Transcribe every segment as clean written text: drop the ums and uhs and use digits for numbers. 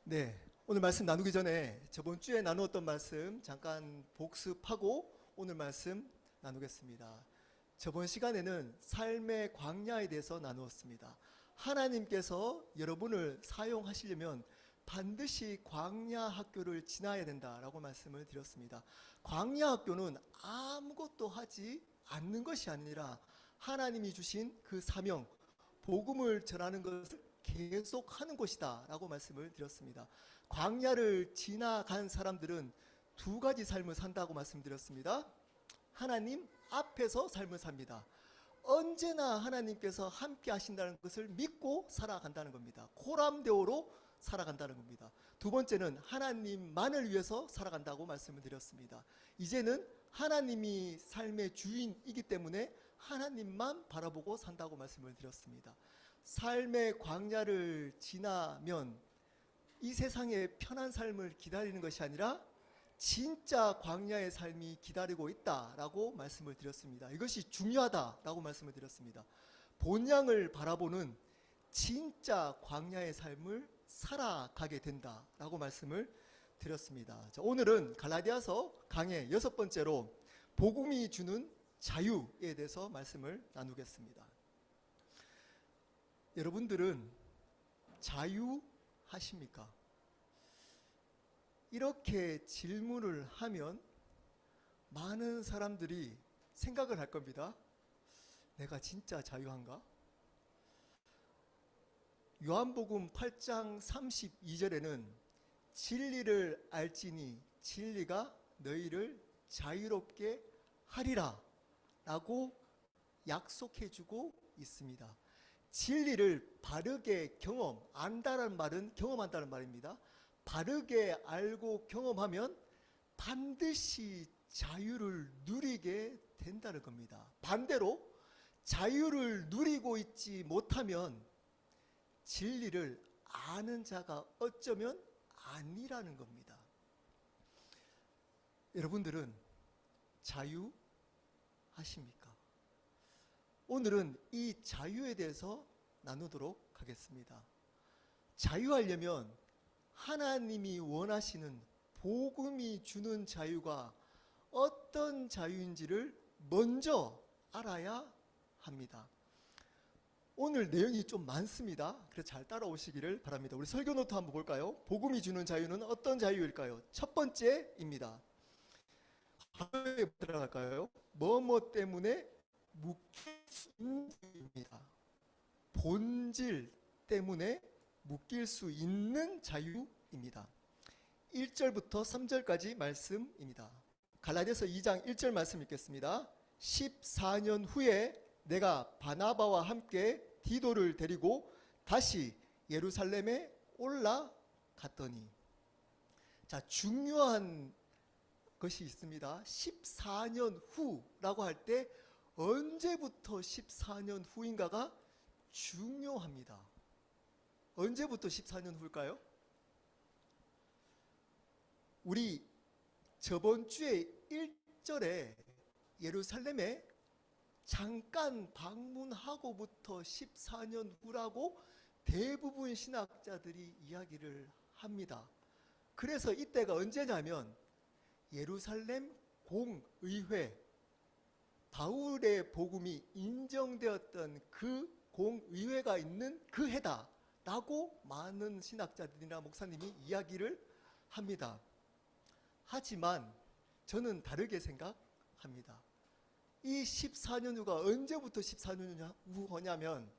네, 오늘 말씀 나누기 전에 저번 주에 나누었던 말씀 잠깐 복습하고 오늘 말씀 나누겠습니다. 저번 시간에는 삶의 광야에 대해서 나누었습니다. 하나님께서 여러분을 사용하시려면 반드시 광야 학교를 지나야 된다라고 말씀을 드렸습니다. 광야 학교는 아무것도 하지 않는 것이 아니라 하나님이 주신 그 사명, 복음을 전하는 것을 계속하는 것이다 라고 말씀을 드렸습니다. 광야를 지나간 사람들은 두 가지 삶을 산다고 말씀드렸습니다. 하나님 앞에서 삶을 삽니다. 언제나 하나님께서 함께 하신다는 것을 믿고 살아간다는 겁니다. 코람데오로 살아간다는 겁니다. 두 번째는 하나님만을 위해서 살아간다고 말씀을 드렸습니다. 이제는 하나님이 삶의 주인이기 때문에 하나님만 바라보고 산다고 말씀을 드렸습니다. 삶의 광야를 지나면 이 세상의 편한 삶을 기다리는 것이 아니라 진짜 광야의 삶이 기다리고 있다라고 말씀을 드렸습니다. 이것이 중요하다라고 말씀을 드렸습니다. 본향을 바라보는 진짜 광야의 삶을 살아가게 된다라고 말씀을 드렸습니다. 자, 오늘은 갈라디아서 강의 6번째로 복음이 주는 자유에 대해서 말씀을 나누겠습니다. 여러분들은 자유하십니까? 이렇게 질문을 하면 많은 사람들이 생각을 할 겁니다. 내가 진짜 자유한가? 요한복음 8장 32절에는 진리를 알지니 진리가 너희를 자유롭게 하리라 라고 약속해주고 있습니다. 진리를 바르게 안다는 말은 경험한다는 말입니다. 바르게 알고 경험하면 반드시 자유를 누리게 된다는 겁니다. 반대로 자유를 누리고 있지 못하면 진리를 아는 자가 어쩌면 아니라는 겁니다. 여러분들은 자유하십니까? 오늘은 이 자유에 대해서 나누도록 하겠습니다. 자유하려면 하나님이 원하시는 복음이 주는 자유가 어떤 자유인지를 먼저 알아야 합니다. 오늘 내용이 좀 많습니다. 그래서 잘 따라오시기를 바랍니다. 우리 설교 노트 한번 볼까요? 복음이 주는 자유는 어떤 자유일까요? 첫 번째입니다. 들어갈까요? 뭐뭐 때문에 묶일 수 있는 자유입니다. 본질 때문에 묶일 수 있는 자유입니다. 1절부터 3절까지 말씀입니다. 갈라디아서 2장 1절 말씀 읽겠습니다. 14년 후에 내가 바나바와 함께 디도를 데리고 다시 예루살렘에 올라갔더니, 자, 중요한 것이 있습니다. 14년 후라고 할 때 언제부터 14년 후인가가 중요합니다. 언제부터 14년 후일까요? 우리 저번 주에 1절에 예루살렘에 잠깐 방문하고부터 14년 후라고 대부분 신학자들이 이야기를 합니다. 그래서 이때가 언제냐면 예루살렘 공의회, 바울의 복음이 인정되었던 그 공의회가 있는 그 해다 라고 많은 신학자들이나 목사님이 이야기를 합니다. 하지만 저는 다르게 생각합니다. 이 14년 후가 언제부터 14년 후냐면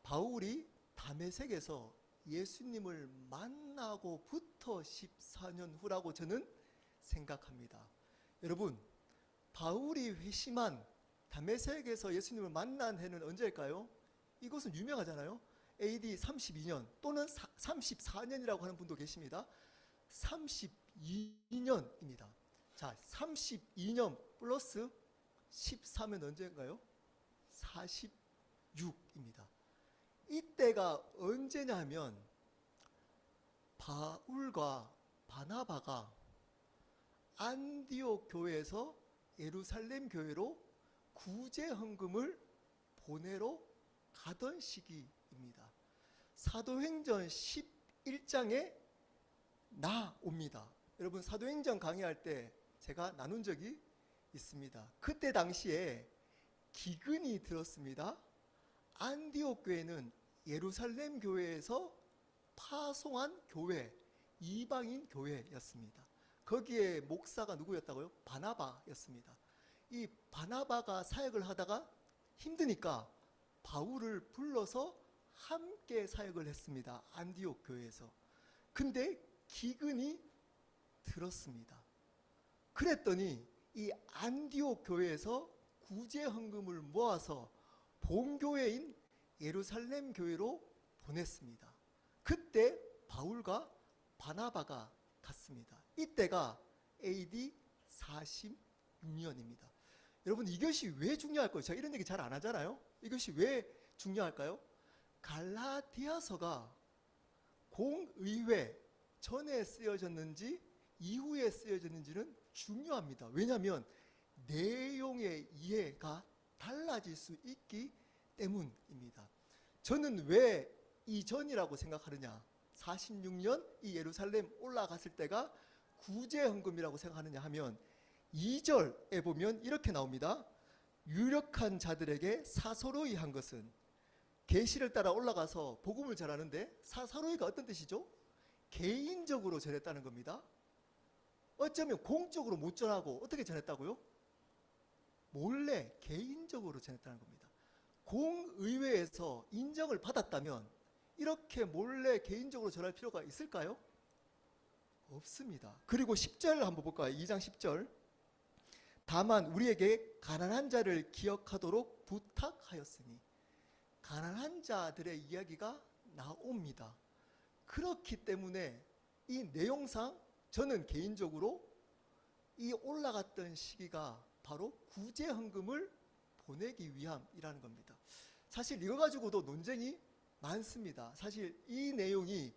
바울이 다메섹에서 예수님을 만나고부터 14년 후라고 저는 생각합니다. 여러분, 바울이 회심한 다메섹에서 예수님을 만난 해는 언제일까요? 이것은 유명하잖아요. AD 32년 또는 34년이라고 하는 분도 계십니다. 32년입니다. 자, 32년 플러스 13은 언제인가요? 46입니다. 이때가 언제냐면 바울과 바나바가 안디옥 교회에서 예루살렘 교회로 구제 헌금을 보내러 가던 시기입니다. 사도행전 11 1장에 나옵니다. 여러분 사도행전 강의할 때 제가 나눈 적이 있습니다. 그때 당시에 기근이 들었습니다. 안디옥 교회는 예루살렘 교회에서 파송한 교회, 이방인 교회였습니다. 거기에 목사가 누구였다고요? 바나바였습니다. 이 바나바가 사역을 하다가 힘드니까 바울을 불러서 함께 사역을 했습니다. 안디옥 교회에서. 근데 기근이 들었습니다. 그랬더니 이 안디옥 교회에서 구제 헌금을 모아서 본교회인 예루살렘 교회로 보냈습니다. 그때 바울과 바나바가 갔습니다. 이때가 AD 46년입니다. 여러분 이것이 왜 중요할까요? 제가 이런 얘기 잘 안 하잖아요. 이것이 왜 중요할까요? 갈라디아서가 공의회 전에 쓰여졌는지 이후에 쓰여졌는지는 중요합니다. 왜냐하면 내용의 이해가 달라질 수 있기 때문입니다. 저는 왜 이전이라고 생각하느냐, 46년 이 예루살렘 올라갔을 때가 구제헌금이라고 생각하느냐 하면 2절에 보면 이렇게 나옵니다. 유력한 자들에게 사서로이 한 것은, 계시를 따라 올라가서 복음을 전하는데 사서로이가 어떤 뜻이죠? 개인적으로 전했다는 겁니다. 어쩌면 공적으로 못 전하고 어떻게 전했다고요? 몰래 개인적으로 전했다는 겁니다. 공의회에서 인정을 받았다면 이렇게 몰래 개인적으로 전할 필요가 있을까요? 없습니다. 그리고 10절 한번 볼까요? 2장 10절. 다만 우리에게 가난한 자를 기억하도록 부탁하였으니, 가난한 자들의 이야기가 나옵니다. 그렇기 때문에 이 내용상 저는 개인적으로 이 올라갔던 시기가 바로 구제헌금을 보내기 위함이라는 겁니다. 사실 이거 가지고도 논쟁이 많습니다. 사실 이 내용이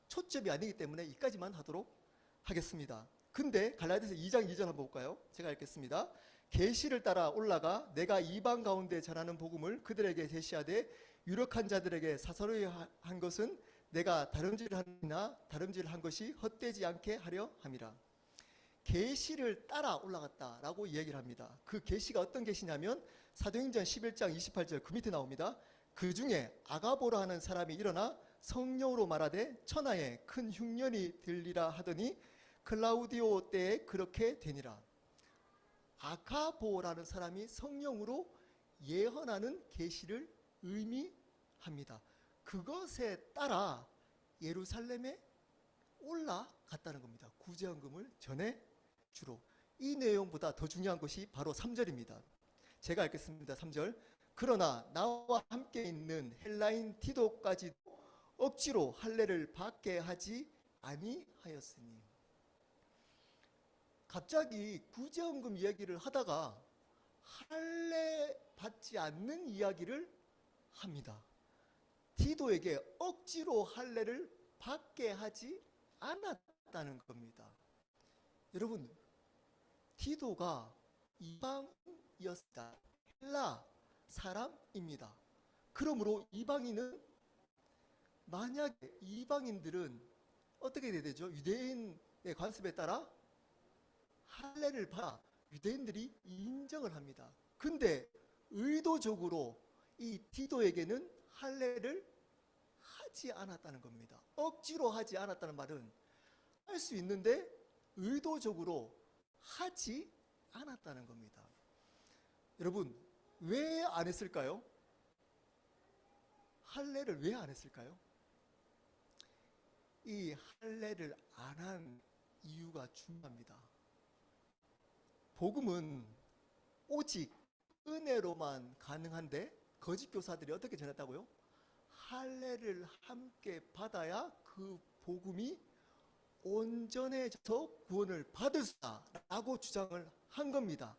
초점이 아니기 때문에 이까지만 하도록 하겠습니다. 근데 갈라디아서 2장 2절 한번 볼까요? 제가 읽겠습니다. 계시를 따라 올라가 내가 이방 가운데 전하는 복음을 그들에게 제시하되 유력한 자들에게 사서로이 한 것은 내가 다름질을 하느냐 다름질을 한 것이 헛되지 않게 하려 함이라. 계시를 따라 올라갔다라고 이야기를 합니다. 그 계시가 어떤 계시냐면 사도행전 11장 28절 그 밑에 나옵니다. 그 중에 아가보라 하는 사람이 일어나 성령으로 말하되 천하에 큰 흉년이 들리라 하더니 클라우디오 때에 그렇게 되니라. 아가보라는 사람이 성령으로 예언하는 계시를 의미합니다. 그것에 따라 예루살렘에 올라갔다는 겁니다. 구제헌금을 전해 주로. 이 내용보다 더 중요한 것이 바로 3절입니다. 제가 읽겠습니다. 3절. 그러나 나와 함께 있는 헬라인 디도까지 억지로 할례를 받게 하지 아니하였으니. 갑자기 구제헌금 이야기를 하다가 할례 받지 않는 이야기를 합니다. 디도에게 억지로 할례를 받게 하지 않았다는 겁니다. 여러분, 디도가 이방이었다. 헬라 사람입니다. 그러므로 이방인은, 만약에 이방인들은 어떻게 돼야 되죠? 유대인의 관습에 따라 할례를 받아 유대인들이 인정을 합니다. 근데 의도적으로 이 디도에게는 할례를 하지 않았다는 겁니다. 억지로 하지 않았다는 말은 할 수 있는데 의도적으로 하지 않았다는 겁니다. 여러분, 왜 안 했을까요? 할례를 왜 안 했을까요? 이 할례를 안 한 이유가 중요합니다. 복음은 오직 은혜로만 가능한데 거짓 교사들이 어떻게 전했다고요? 할례를 함께 받아야 그 복음이 온전해져서 구원을 받을 수 있다라고 주장을 한 겁니다.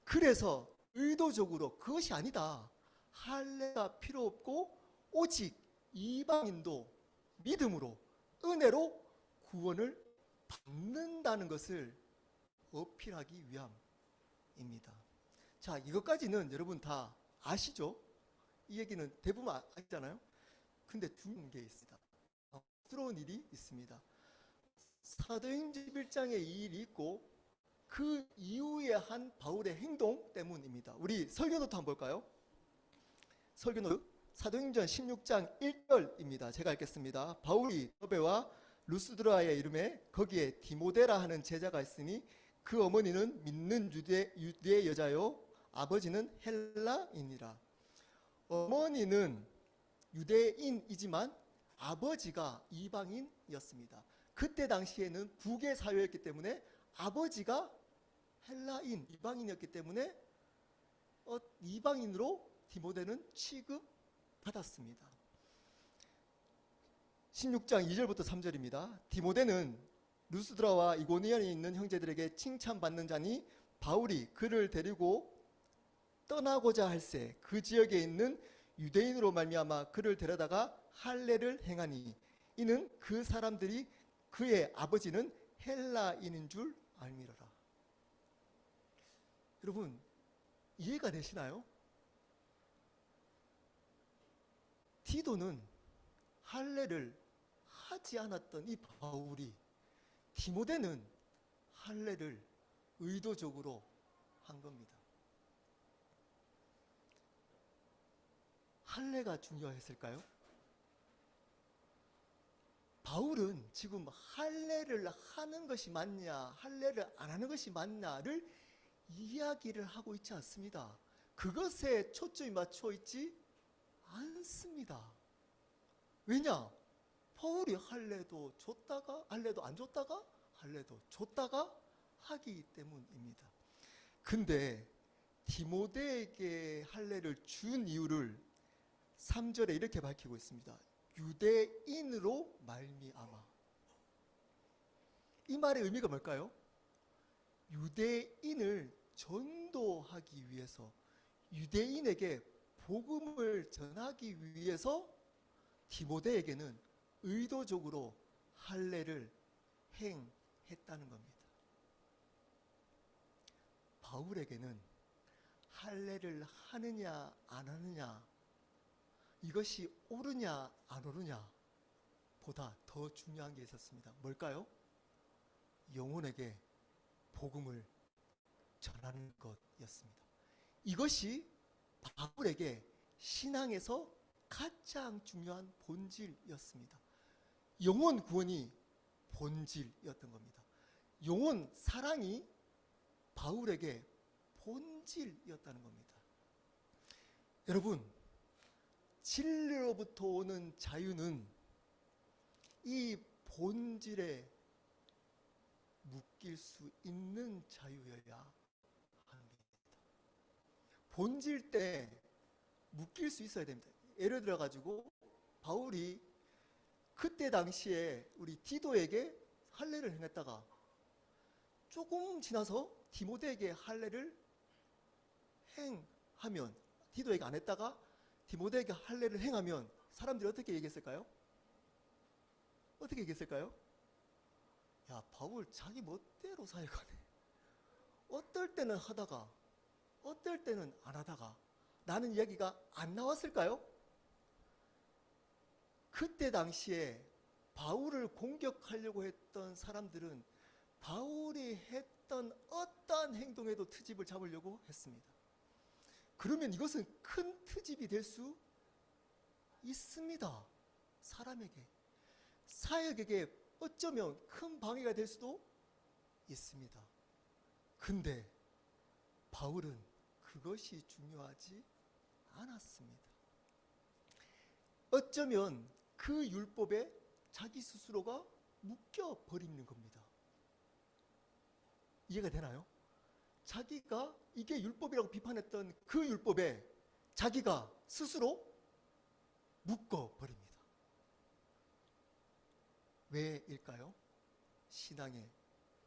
그래서 의도적으로 그것이 아니다, 할례가 필요 없고 오직 이방인도 믿음으로 은혜로 구원을 받는다는 것을 어필하기 위함입니다. 자, 이것까지는 여러분 다 아시죠? 이 얘기는 대부분 아시잖아요. 근데 중요한 게 있습니다. 들어온 일이 있습니다. 사도행전 11장에 이 일이 있고 그 이후에 한 바울의 행동 때문입니다. 우리 설교노트 한번 볼까요? 설교노트 사도행전 16장 1절입니다. 제가 읽겠습니다. 바울이 더베와 루스드라의 이름에 거기에 디모데라 하는 제자가 있으니 그 어머니는 믿는 유대 여자요 아버지는 헬라인이라. 어머니는 유대인이지만 아버지가 이방인이었습니다. 그때 당시에는 북의 사회였기 때문에 아버지가 헬라인, 이방인이었기 때문에 이방인으로 디모데는 취급받았습니다. 16장 2절부터 3절입니다. 디모데는 루스드라와 이고니온에 있는 형제들에게 칭찬받는 자니 바울이 그를 데리고 떠나고자 할새 그 지역에 있는 유대인으로 말미암아 그를 데려다가 할례를 행하니 이는 그 사람들이 그의 아버지는 헬라인인 줄 알미러라. 여러분 이해가 되시나요? 디도는 할례를 하지 않았던 이 바울이 디모데는 할례를 의도적으로 한 겁니다. 할례가 중요했을까요? 바울은 지금 할례를 하는 것이 맞냐, 할례를 안 하는 것이 맞냐를 이야기를 하고 있지 않습니다. 그것에 초점이 맞춰 있지 않습니다. 왜냐? 바울이 할례도 줬다가 할례도 안 줬다가 할례도 줬다가 하기 때문입니다. 근데 디모데에게 할례를 준 이유를 3절에 이렇게 밝히고 있습니다. 유대인으로 말미암아. 이 말의 의미가 뭘까요? 유대인을 전도하기 위해서, 유대인에게 복음을 전하기 위해서 디모데에게는 의도적으로 할례를 행했다는 겁니다. 바울에게는 할례를 하느냐 안 하느냐, 이것이 옳으냐 안 옳으냐 보다 더 중요한 게 있었습니다. 뭘까요? 영혼에게 복음을 전하는 것이었습니다. 이것이 바울에게 신앙에서 가장 중요한 본질이었습니다. 영혼 구원이 본질이었던 겁니다. 영혼 사랑이 바울에게 본질이었다는 겁니다. 여러분, 진리로부터 오는 자유는 이 본질에 묶일 수 있는 자유여야 합니다. 본질 때 묶일 수 있어야 됩니다. 예를 들어 가지고 바울이 그때 당시에 우리 디도에게 할례를 행했다가 조금 지나서 디모데에게 할례를 행하면, 디도에게 안 했다가 디모데에게 할례를 행하면 사람들이 어떻게 얘기했을까요? 어떻게 얘기했을까요? 야, 바울 자기 멋대로 살거네. 어떨 때는 하다가 어떨 때는 안 하다가 라는 이야기가 안 나왔을까요? 그때 당시에 바울을 공격하려고 했던 사람들은 바울이 했던 어떠한 행동에도 트집을 잡으려고 했습니다. 그러면 이것은 큰 트집이 될 수 있습니다. 사람에게, 사역에게 어쩌면 큰 방해가 될 수도 있습니다. 근데 바울은 그것이 중요하지 않았습니다. 어쩌면 그 율법에 자기 스스로가 묶여버리는 겁니다. 이해가 되나요? 자기가 이게 율법이라고 비판했던 그 율법에 자기가 스스로 묶어버립니다. 왜일까요? 신앙의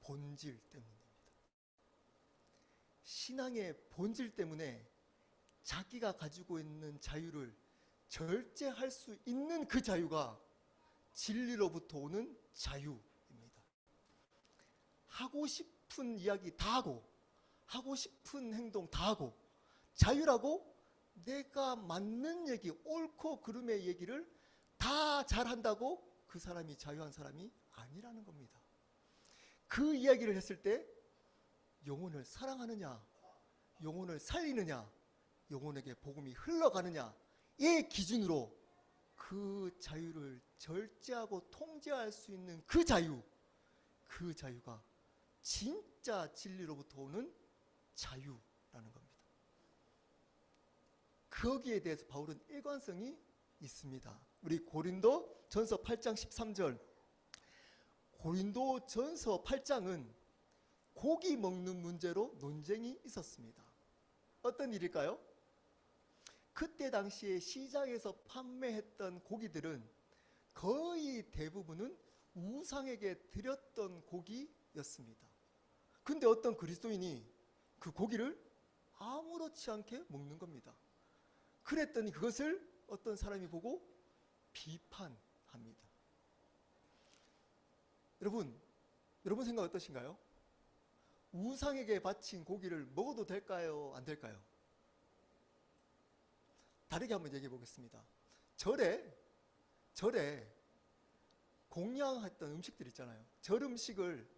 본질 때문입니다. 신앙의 본질 때문에 자기가 가지고 있는 자유를 절제할 수 있는 그 자유가 진리로부터 오는 자유입니다. 하고 싶은 이야기 다 하고, 하고 싶은 행동 다 하고, 자유라고 내가 맞는 얘기, 옳고 그름의 얘기를 다 잘한다고 그 사람이 자유한 사람이 아니라는 겁니다. 그 이야기를 했을 때 영혼을 사랑하느냐, 영혼을 살리느냐, 영혼에게 복음이 흘러가느냐의 기준으로 그 자유를 절제하고 통제할 수 있는 그 자유가 진짜 진리로부터 오는 자유라는 겁니다. 거기에 대해서 바울은 일관성이 있습니다. 우리 고린도 전서 8장 13절, 고린도 전서 8장은 고기 먹는 문제로 논쟁이 있었습니다. 어떤 일일까요? 그때 당시에 시장에서 판매했던 고기들은 거의 대부분은 우상에게 드렸던 고기였습니다. 근데 어떤 그리스도인이 그 고기를 아무렇지 않게 먹는 겁니다. 그랬더니 그것을 어떤 사람이 보고 비판합니다. 여러분 생각 어떠신가요? 우상에게 바친 고기를 먹어도 될까요? 안 될까요? 다르게 한번 얘기해 보겠습니다. 절에 공양했던 음식들 있잖아요. 절 음식을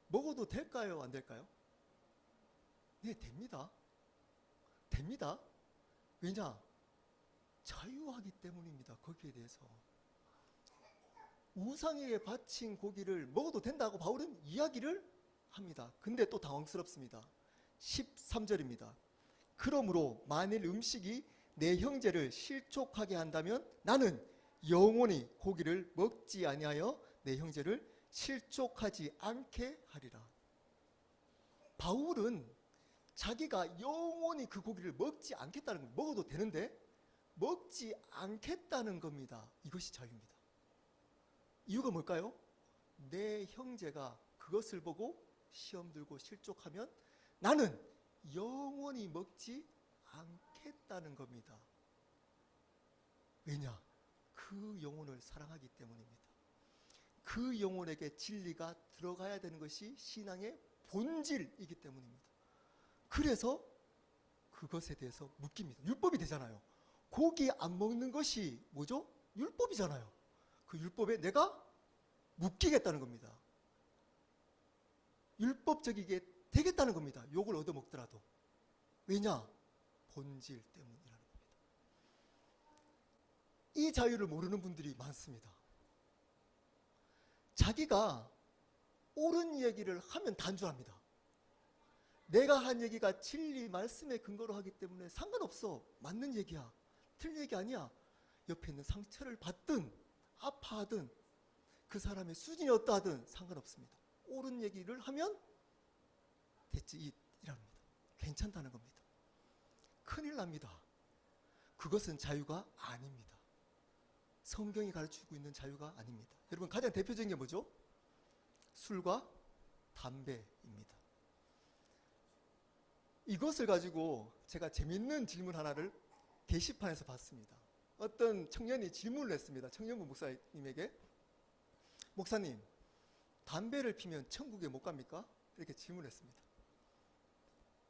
먹어도 될까요? 안 될까요? 네, 됩니다. 왜냐? 자유하기 때문입니다. 거기에 대해서. 우상에게 바친 고기를 먹어도 된다고 바울은 이야기를 합니다. 근데 또 당황스럽습니다. 13절입니다. 그러므로 만일 음식이 내 형제를 실족하게 한다면 나는 영원히 고기를 먹지 아니하여 내 형제를 실족하지 않게 하리라. 바울은 자기가 영원히 그 고기를 먹지 않겠다는 걸, 먹어도 되는데 먹지 않겠다는 겁니다. 이것이 자유입니다. 이유가 뭘까요? 내 형제가 그것을 보고 시험 들고 실족하면 나는 영원히 먹지 않겠다는 겁니다. 왜냐? 그 영혼을 사랑하기 때문입니다. 그 영혼에게 진리가 들어가야 되는 것이 신앙의 본질이기 때문입니다. 그래서 그것에 대해서 묶입니다. 율법이 되잖아요. 고기 안 먹는 것이 뭐죠? 율법이잖아요. 그 율법에 내가 묶이겠다는 겁니다. 율법적이게 되겠다는 겁니다. 욕을 얻어먹더라도. 왜냐? 본질 때문이라는 겁니다. 이 자유를 모르는 분들이 많습니다. 자기가 옳은 얘기를 하면 단주합니다. 내가 한 얘기가 진리 말씀의 근거로 하기 때문에 상관없어. 맞는 얘기야. 틀린 얘기 아니야. 옆에 있는 상처를 받든 아파하든 그 사람의 수준이 어떠하든 상관없습니다. 옳은 얘기를 하면 됐지 이랍니다. 괜찮다는 겁니다. 큰일 납니다. 그것은 자유가 아닙니다. 성경이 가르치고 있는 자유가 아닙니다. 여러분, 가장 대표적인 게 뭐죠? 술과 담배입니다. 이것을 가지고 제가 재밌는 질문 하나를 게시판에서 봤습니다. 어떤 청년이 질문을 했습니다. 청년부 목사님에게. 목사님, 담배를 피면 천국에 못 갑니까? 이렇게 질문했습니다.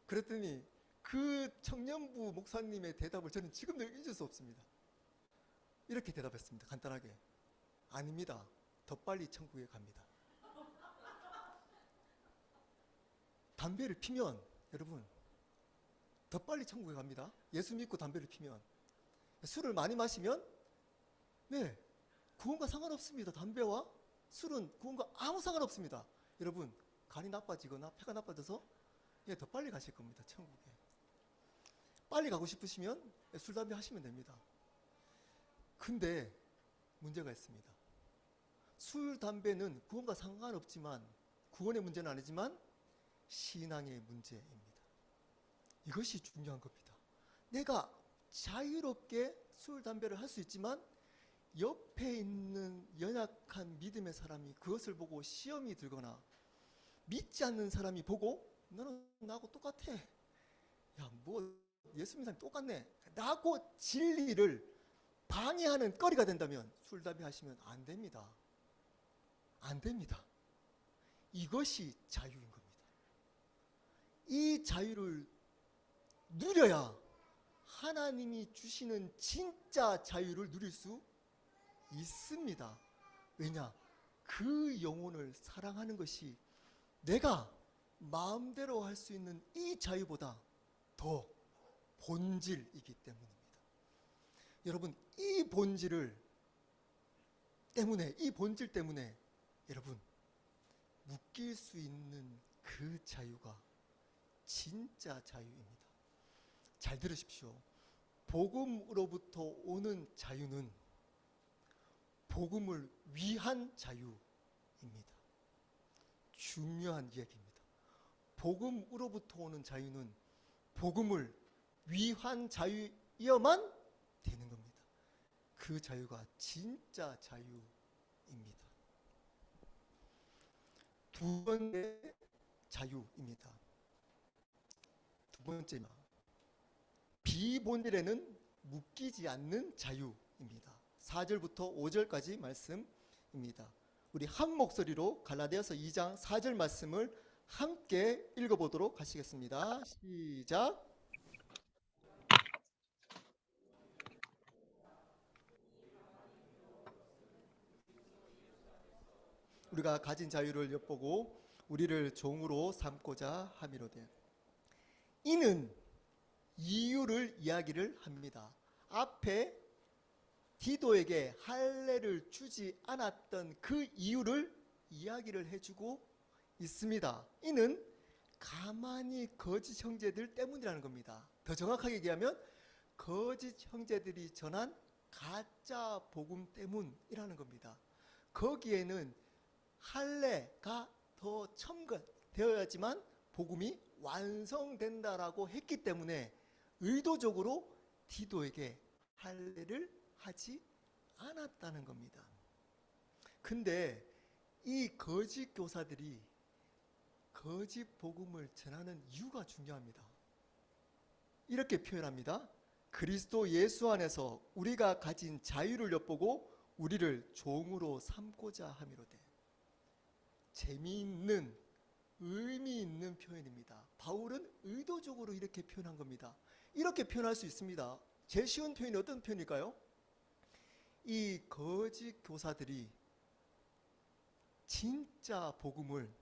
그랬더니 그 청년부 목사님의 대답을 저는 지금도 잊을 수 없습니다. 이렇게 대답했습니다. 간단하게. 아닙니다. 더 빨리 천국에 갑니다. 담배를 피면 여러분 더 빨리 천국에 갑니다. 예수 믿고 담배를 피면. 술을 많이 마시면 네, 그건과 상관없습니다. 담배와 술은 그건과 아무 상관없습니다. 여러분, 간이 나빠지거나 폐가 나빠져서 더 빨리 가실 겁니다. 천국에. 빨리 가고 싶으시면 술, 담배 하시면 됩니다. 근데 문제가 있습니다. 술, 담배는 구원과 상관없지만, 구원의 문제는 아니지만 신앙의 문제입니다. 이것이 중요한 겁니다. 내가 자유롭게 술, 담배를 할 수 있지만 옆에 있는 연약한 믿음의 사람이 그것을 보고 시험이 들거나 믿지 않는 사람이 보고 너는 나하고 똑같아. 야, 뭐 예수 믿는 사람이 똑같네. 라고 진리를 방해하는 거리가 된다면 술, 담배 하시면 안 됩니다. 안 됩니다. 이것이 자유인 겁니다. 이 자유를 누려야 하나님이 주시는 진짜 자유를 누릴 수 있습니다. 왜냐? 그 영혼을 사랑하는 것이 내가 마음대로 할 수 있는 이 자유보다 더 본질이기 때문입니다. 여러분, 이 본질 때문에 여러분, 묶일 수 있는 그 자유가 진짜 자유입니다. 잘 들으십시오. 복음으로부터 오는 자유는 복음을 위한 자유입니다. 중요한 이야기입니다. 복음으로부터 오는 자유는 복음을 위한 자유여만 되는 겁니다. 그 자유가 진짜 자유입니다. 두 번째 자유입니다. 두 번째, 비본질에는 묶이지 않는 자유입니다. 4절부터 5절까지 말씀입니다. 우리 한 목소리로 갈라디아서 2장 4절 말씀을 함께 읽어보도록 하시겠습니다. 시작. 우리가 가진 자유를 엿보고 우리를 종으로 삼고자 함이로되, 이는 이유를 이야기를 합니다. 앞에 디도에게 할례를 주지 않았던 그 이유를 이야기를 해주고 있습니다. 이는 가만히 거짓 형제들 때문이라는 겁니다. 더 정확하게 얘기하면 거짓 형제들이 전한 가짜 복음 때문이라는 겁니다. 거기에는 할례가 더 첨가되어야지만 복음이 완성된다라고 했기 때문에 의도적으로 디도에게 할례를 하지 않았다는 겁니다. 근데 이 거짓 교사들이 거짓 복음을 전하는 이유가 중요합니다. 이렇게 표현합니다. 그리스도 예수 안에서 우리가 가진 자유를 엿보고 우리를 종으로 삼고자 함이로되. 재미있는, 의미 있는 표현입니다. 바울은 의도적으로 이렇게 표현한 겁니다. 이렇게 표현할 수 있습니다. 제일 쉬운 표현이 어떤 표현일까요? 이 거짓 교사들이 진짜 복음을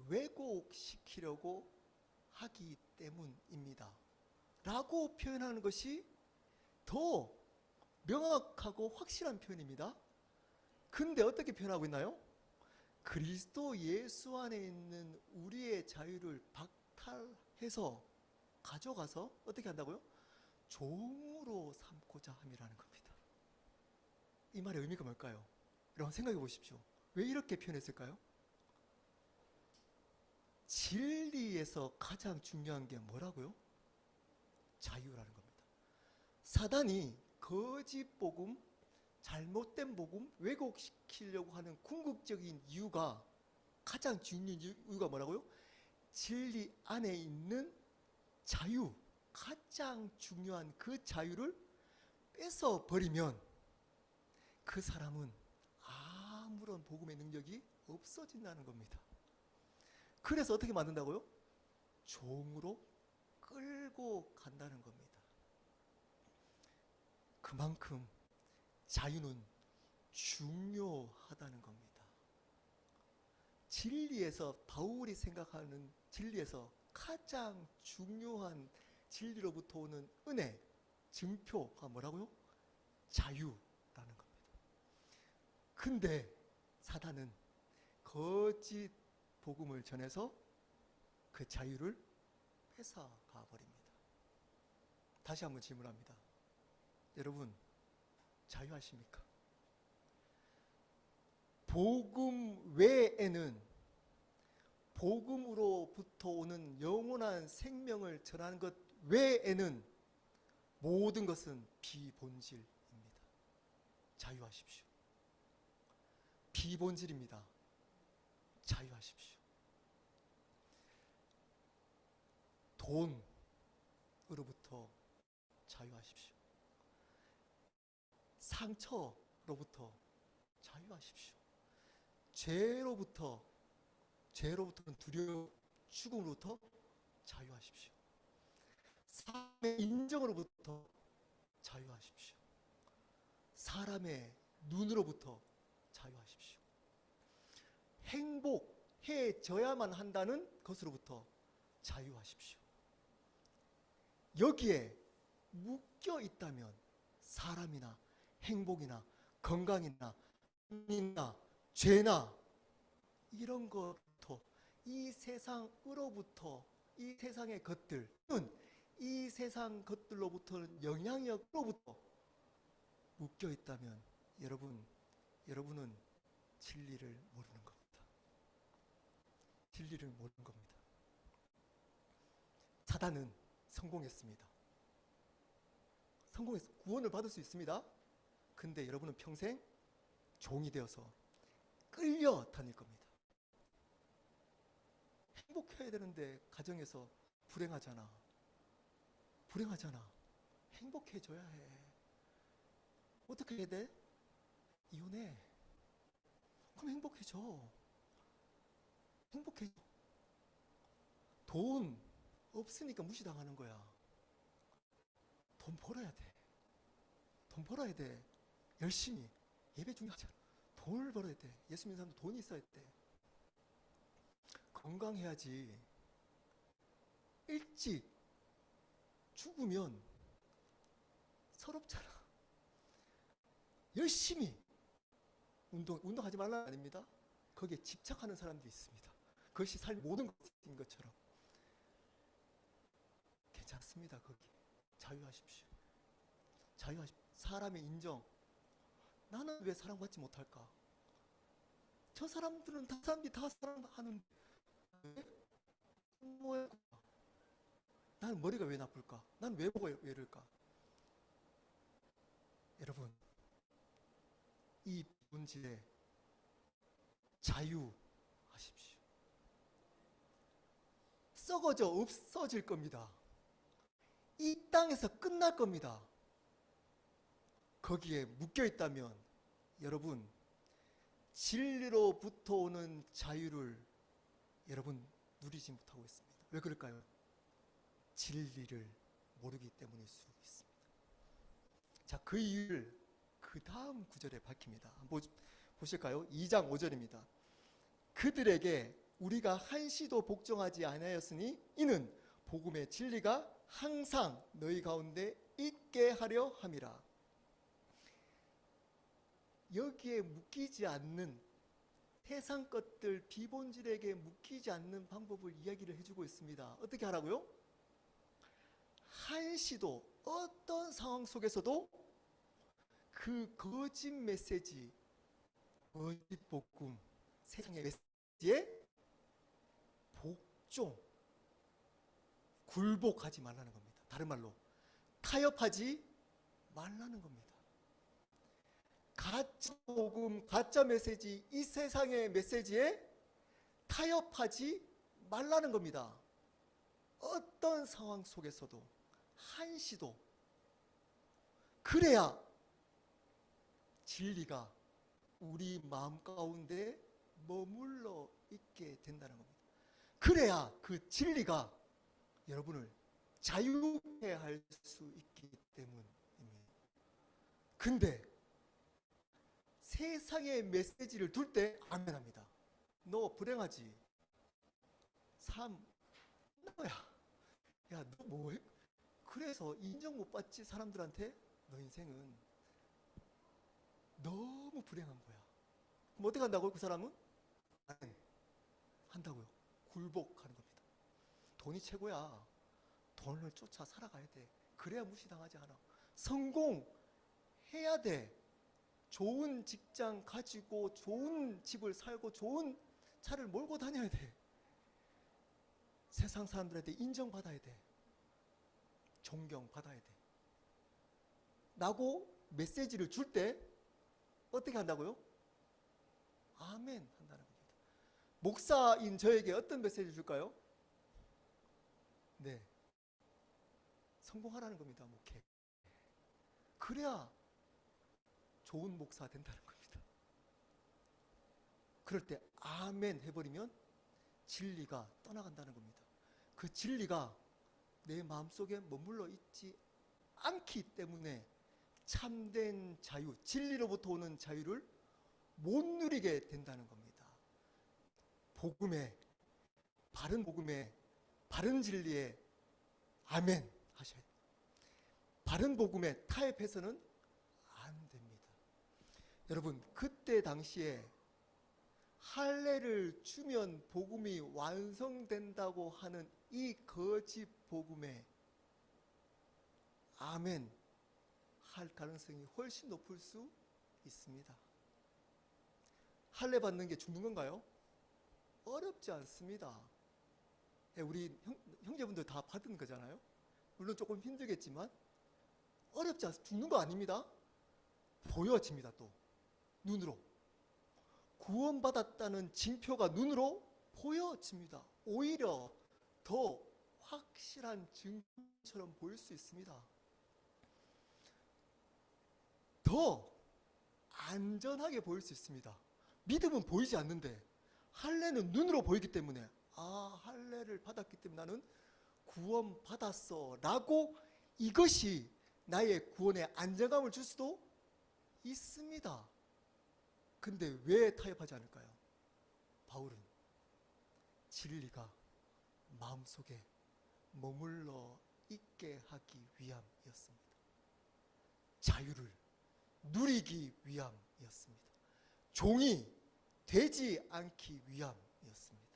왜곡시키려고 하기 때문입니다. 라고 표현하는 것이 더 명확하고 확실한 표현입니다. 근데 어떻게 표현하고 있나요? 그리스도 예수 안에 있는 우리의 자유를 박탈해서 가져가서 어떻게 한다고요? 종으로 삼고자 함이라는 겁니다. 이 말의 의미가 뭘까요? 여러분 생각해 보십시오. 왜 이렇게 표현했을까요? 진리에서 가장 중요한 게 뭐라고요? 자유라는 겁니다. 사단이 거짓 복음, 잘못된 복음, 왜곡시키려고 하는 궁극적인 이유가, 가장 중요한 이유가 뭐라고요? 진리 안에 있는 자유, 가장 중요한 그 자유를 뺏어버리면 그 사람은 아무런 복음의 능력이 없어진다는 겁니다. 그래서 어떻게 만든다고요? 종으로 끌고 간다는 겁니다. 그만큼 자유는 중요하다는 겁니다. 진리에서, 바울이 생각하는 진리에서 가장 중요한 진리로부터 오는 은혜, 증표가 뭐라고요? 자유라는 겁니다. 근데 사단은 거짓 복음을 전해서 그 자유를 뺏어가 버립니다. 다시 한번 질문합니다. 여러분, 자유하십니까? 복음 외에는, 복음으로부터 오는 영원한 생명을 전하는 것 외에는 모든 것은 비본질입니다. 자유하십시오. 비본질입니다. 자유하십시오. 돈으로부터 자유하십시오. 상처로부터 자유하십시오. 죄로부터는 두려움, 죽음으로부터 자유하십시오. 사람의 인정으로부터 자유하십시오. 사람의 눈으로부터 자유하십시오. 행복해져야만 한다는 것으로부터 자유하십시오. 여기에 묶여 있다면 사람이나 행복이나 건강이나 돈이나 죄나 이런 것부터, 이 세상으로부터, 이 세상의 것들은 이 세상 것들로부터는 영향력으로부터 묶여 있다면 여러분은 진리를 모르는 겁니다. 진리를 모르는 겁니다. 사단은 성공했습니다. 성공해서 구원을 받을 수 있습니다. 근데 여러분은 평생 종이 되어서 끌려 다닐 겁니다. 행복해야 되는데 가정에서 불행하잖아. 행복해져야 해. 어떻게 해야 돼? 이혼해. 그럼 행복해져. 돈 없으니까 무시당하는 거야. 돈 벌어야 돼. 열심히 예배 중요하잖아. 돈을 벌어야 돼. 예수 믿는 사람도 돈이 있어야 돼. 건강해야지. 일찍 죽으면 서럽잖아. 열심히 운동하지 말라는 거 아닙니다. 거기에 집착하는 사람도 있습니다. 그것이 삶의 모든 것인 것처럼. 괜찮습니다. 거기 자유하십시오. 사람의 인정. 나는 왜 사랑받지 못할까? 저 사람들은 사람들이 다 사랑하는데 나는 머리가 왜 나쁠까? 나는 외모가 왜 이럴까? 여러분, 이 본질에 자유하십시오. 썩어져 없어질 겁니다. 이 땅에서 끝날 겁니다. 거기에 묶여 있다면 여러분, 진리로부터 오는 자유를 여러분 누리지 못하고 있습니다. 왜 그럴까요? 진리를 모르기 때문일 수 있습니다. 자, 그 이유를 그 다음 구절에 밝힙니다. 한번 보실까요? 2장 5절입니다. 그들에게 우리가 한시도 복종하지 아니하였으니 이는 복음의 진리가 항상 너희 가운데 있게 하려 함이라. 여기에 묶이지 않는, 세상 것들 비본질에게 묶이지 않는 방법을 이야기를 해주고 있습니다. 어떻게 하라고요? 한시도, 어떤 상황 속에서도 그 거짓 메시지, 거짓 복음, 세상의 메시지에 복종, 굴복하지 말라는 겁니다. 다른 말로 타협하지 말라는 겁니다. 가짜 복음, 가짜 메시지, 이 세상의 메시지에 타협하지 말라는 겁니다. 어떤 상황 속에서도 한시도. 그래야 진리가 우리 마음 가운데 머물러 있게 된다는 겁니다. 그래야 그 진리가 여러분을 자유해 할 수 있기 때문입니다. 근데 세상의 메시지를 둘 때 아멘합니다. 너 불행하지? 삶 너야. 야, 너 뭐해? 그래서 인정 못 받지 사람들한테? 너 인생은 너무 불행한 거야. 그럼 어떻게 한다고요? 그 사람은? 아멘 한다고요. 굴복하는 겁니다. 돈이 최고야. 돈을 쫓아 살아가야 돼. 그래야 무시당하지 않아. 성공해야 돼. 좋은 직장 가지고 좋은 집을 살고 좋은 차를 몰고 다녀야 돼. 세상 사람들한테 인정받아야 돼. 존경받아야 돼. 라고 메시지를 줄 때 어떻게 한다고요? 아멘 한다는 겁니다. 목사인 저에게 어떤 메시지를 줄까요? 네, 성공하라는 겁니다. 목회. 그래야 좋은 목사 된다는 겁니다. 그럴 때 아멘 해버리면 진리가 떠나간다는 겁니다. 그 진리가 내 마음속에 머물러 있지 않기 때문에 참된 자유, 진리로부터 오는 자유를 못 누리게 된다는 겁니다. 복음에, 바른 진리에 아멘 하셔야 돼요. 바른 복음에 타협해서는 안 됩니다. 여러분, 그때 당시에 할례를 주면 복음이 완성된다고 하는 이 거짓 복음에 아멘 할 가능성이 훨씬 높을 수 있습니다. 할례 받는 게 죽는 건가요? 어렵지 않습니다. 우리 형제분들 다 받은 거잖아요. 물론 조금 힘들겠지만 어렵지 않습니다. 죽는 거 아닙니다. 보여집니다. 또 눈으로 구원받았다는 징표가 눈으로 보여집니다. 오히려 더 확실한 증거처럼 보일 수 있습니다. 더 안전하게 보일 수 있습니다. 믿음은 보이지 않는데 할례는 눈으로 보이기 때문에 할례를 받았기 때문에 나는 구원받았어 라고 이것이 나의 구원에 안정감을 줄 수도 있습니다. 근데 왜 타협하지 않을까요? 바울은 진리가 마음속에 머물러 있게 하기 위함이었습니다. 자유를 누리기 위함이었습니다. 종이 되지 않기 위함이었습니다.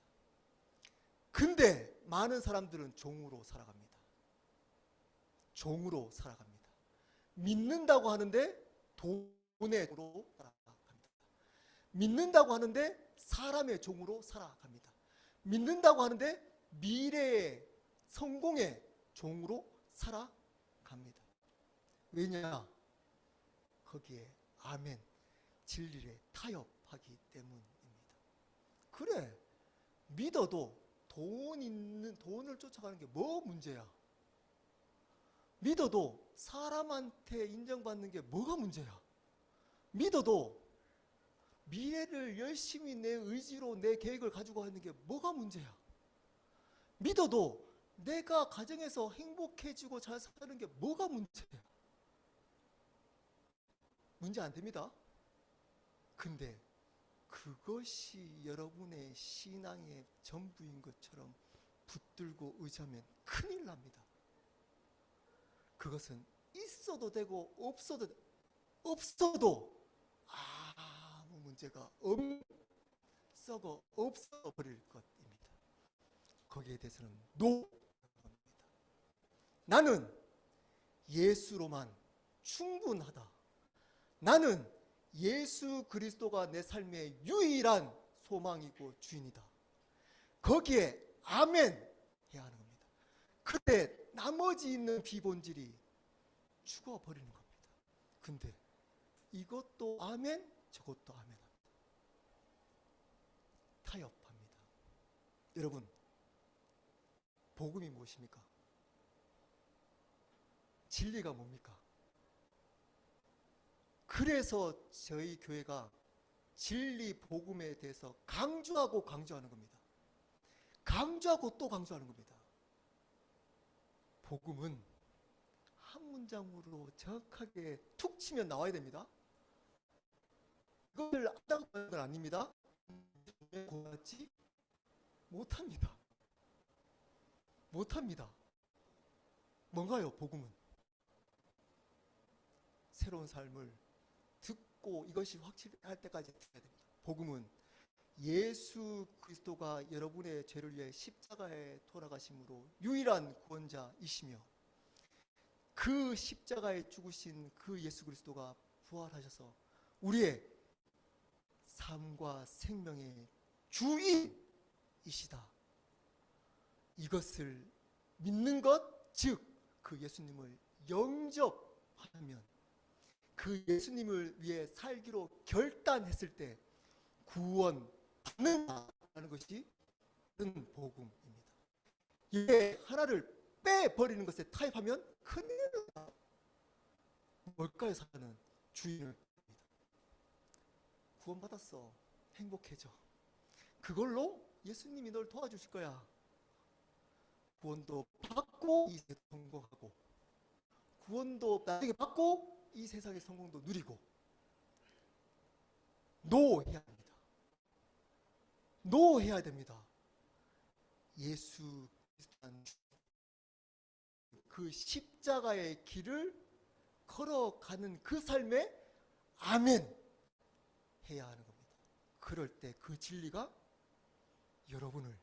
근데 많은 사람들은 종으로 살아갑니다. 종으로 살아갑니다. 믿는다고 하는데 돈의 종으로 살아갑니다. 믿는다고 하는데 사람의 종으로 살아갑니다. 믿는다고 하는데 미래의 성공의 종으로 살아갑니다. 왜냐? 거기에 아멘, 진리에 타협하기 때문입니다. 그래, 믿어도 돈을 쫓아가는 게 뭐 문제야? 믿어도 사람한테 인정받는 게 뭐가 문제야? 믿어도 미래를 열심히 내 의지로 내 계획을 가지고 하는 게 뭐가 문제야? 믿어도 내가 가정에서 행복해지고 잘 사는 게 뭐가 문제야? 문제 안 됩니다. 근데 그것이 여러분의 신앙의 전부인 것처럼 붙들고 의지하면 큰일 납니다. 그것은 있어도 되고 없어도 아무 문제가 썩어 없어버릴 것입니다. 거기에 대해서는 노입니다. 나는 예수로만 충분하다. 나는 예수 그리스도가 내 삶의 유일한 소망이고 주인이다. 거기에 아멘 해야 하는 겁니다. 그때 나머지 있는 비본질이 죽어버리는 겁니다. 근데 이것도 아멘, 저것도 아멘 합니다. 타협합니다. 여러분, 복음이 무엇입니까? 진리가 뭡니까? 그래서 저희 교회가 진리 복음에 대해서 강조하는 겁니다. 강조하고 또 강조하는 겁니다. 복음은 한 문장으로 정확하게 툭 치면 나와야 됩니다. 이걸 안다고 하는 건 아닙니다. 고맙지? 못합니다. 뭔가요, 복음은? 새로운 삶을 듣고 이것이 확실할 때까지 들어야 됩니다. 복음은 예수 그리스도가 여러분의 죄를 위해 십자가에 돌아가심으로 유일한 구원자이시며 그 십자가에 죽으신 그 예수 그리스도가 부활하셔서 우리의 삶과 생명의 주인이시다. 이것을 믿는 것, 즉 그 예수님을 영접하면 그 예수님을 위해 살기로 결단했을 때 구원받는다는 것이 큰 복음입니다. 이게 하나를 빼버리는 것에 타협하면 큰일 납니다. 뭘까요? 사는 주인을 구원받았어. 행복해져. 그걸로 예수님이 널 도와주실 거야. 구원도 받고 이 세상에 성공하고, 구원도 나중에 받고 이 세상의 성공도 누리고. 노해야 합니다. 노해야 됩니다. 예수 그리스도는 그 십자가의 길을 걸어가는 그 삶에 아멘 해야 하는 겁니다. 그럴 때 그 진리가 여러분을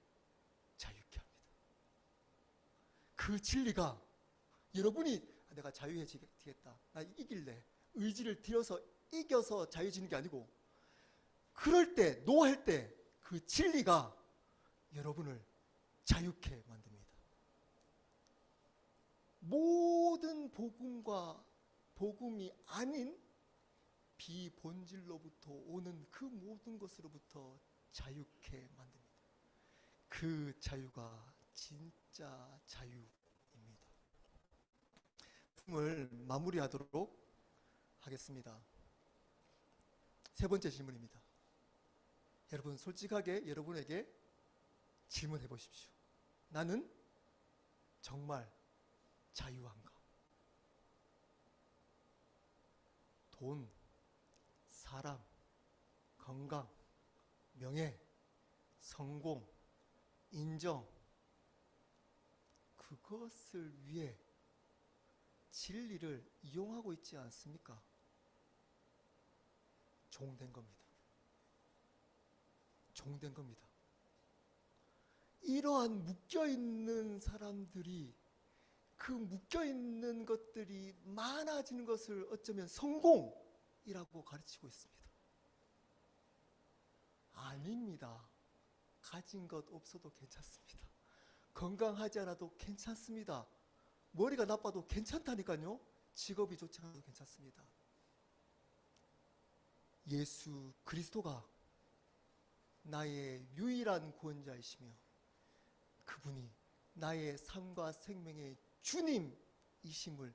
자유케 합니다. 그 진리가 여러분이 내가 자유해지겠다, 나 이길래 의지를 들여서 이겨서 자유해지는 게 아니고, 그럴 때 노할 때 그 진리가 여러분을 자유케 만듭니다. 모든 복음과 복음이 아닌 비본질로부터 오는 그 모든 것으로부터 자유케 만듭니다. 그 자유가 진짜 자유입니다. 말씀을 마무리하도록 하겠습니다. 세 번째 질문입니다. 여러분 솔직하게 여러분에게 질문해 보십시오. 나는 정말 자유한가? 돈, 사람, 건강, 명예, 성공, 인정, 그것을 위해 진리를 이용하고 있지 않습니까? 종된 겁니다. 종된 겁니다. 이러한 묶여있는 사람들이, 그 묶여있는 것들이 많아지는 것을 어쩌면 성공이라고 가르치고 있습니다. 아닙니다. 가진 것 없어도 괜찮습니다. 건강하지 않아도 괜찮습니다. 머리가 나빠도 괜찮다니까요. 직업이 좋지 않아도 괜찮습니다. 예수 그리스도가 나의 유일한 구원자이시며 그분이 나의 삶과 생명의 주님이심을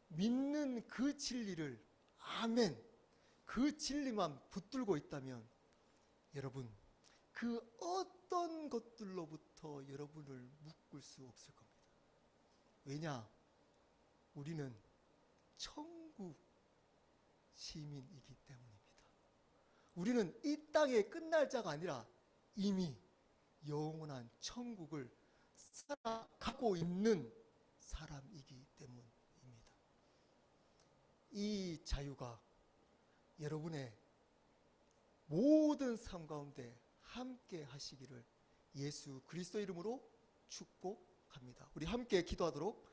믿는 그 진리를, 아멘, 그 진리만 붙들고 있다면 여러분 그 어떤 것들로부터 여러분을 묶을 수 없을 겁니다. 왜냐? 우리는 천국 시민이기 때문입니다. 우리는 이 땅에 끝날 자가 아니라 이미 영원한 천국을 살아가고 있는 사람이기 때문입니다. 이 자유가 여러분의 모든 삶 가운데 함께 하시기를 예수 그리스도 이름으로 축복합니다. 우리 함께 기도하도록